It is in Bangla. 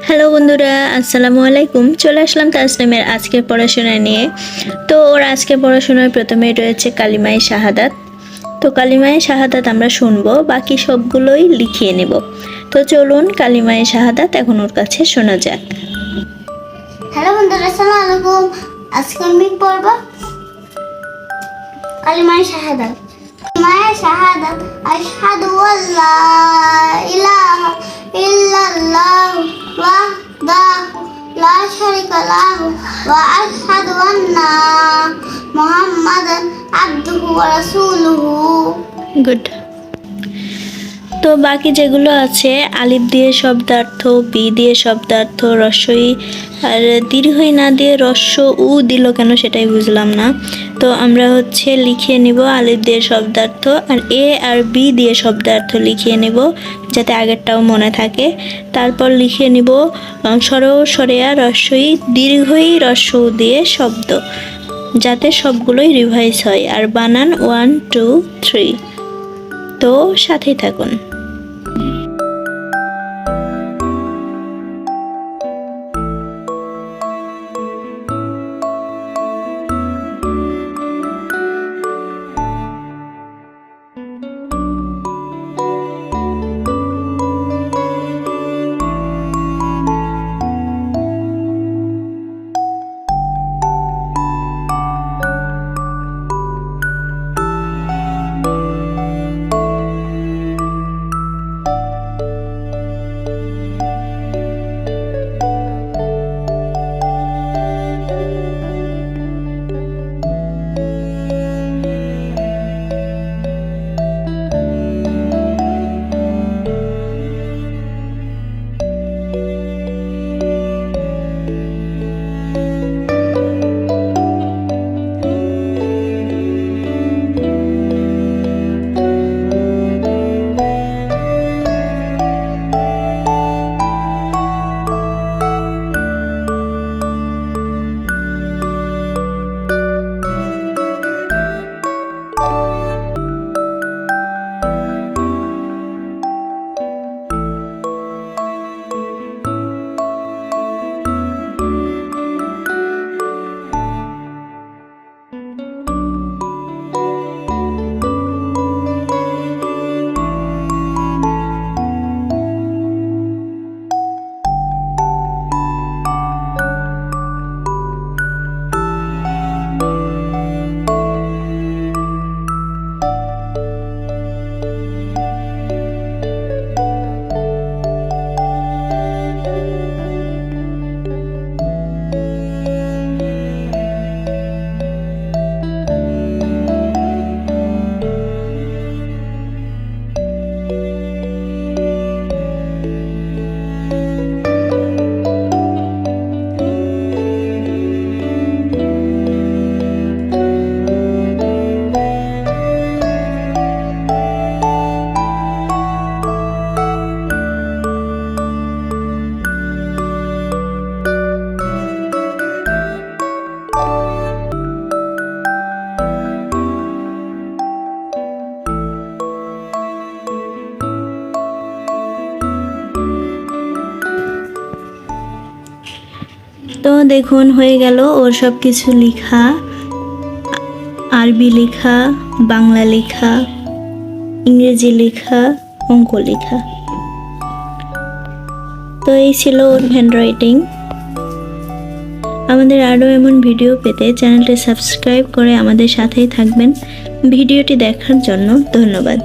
হ্যালো বন্ধুরা, আসসালামু আলাইকুম। চলে আসলাম তাসনিমের আজকের পড়াশোনা নিয়ে। তো ওর আজকে পড়াশোনায় প্রথমেই রয়েছে কালিমায়ে শাহাদাত। তো কালিমায়ে শাহাদাত আমরা শুনবো, বাকি সবগুলোই লিখিয়ে নেব। তো চলুন কালিমায়ে শাহাদাত এখন ওর কাছে শোনা যাক। হ্যালো বন্ধুরা, আসসালামু আলাইকুম। আজকে আমি পড়ব কালিমায়ে শাহাদাত। কালিমায়ে শাহাদাত আশহাদু আল্লা ইলাহা ইল্লাল্লাহু ওয়াহদাহু লা শারীকা লাহু ওয়া আশহাদু আন্না মুহাম্মাদান আবদুহু ওয়া রাসূলুহু। গুড। তো বাকি যেগুলো আছে, আলিফ দিয়ে শব্দার্থ, বি দিয়ে শব্দার্থ, রস্বই আর দীর্ঘই না দিয়ে রস্য উ দিল কেন সেটাই বুঝলাম না। তো আমরা লিখিয়ে নিব আলিফ দিয়ে শব্দার্থ, আর এ আর বি দিয়ে শব্দার্থ লিখিয়ে নেব যাতে আগেরটাও মনে থাকে। তারপর লিখিয়ে নিব স্বর সরেয়া রস্বই দীর্ঘই রস্য উ দিয়ে শব্দ, যাতে সবগুলোই রিভাইজ হয়। আর বানান 1 2 3। তো সাথেই থাকুন। তো দেখুন হয়ে গেল ওর সব কিছু লেখা, আরবি লেখা, বাংলা লেখা, ইংরেজি লেখা, অঙ্ক লেখা। তো এই ছিল ওর হ্যান্ডরাইটিং। আমাদের আরও এমন ভিডিও পেতে চ্যানেলটি সাবস্ক্রাইব করে আমাদের সাথেই থাকবেন। ভিডিওটি দেখার জন্য ধন্যবাদ।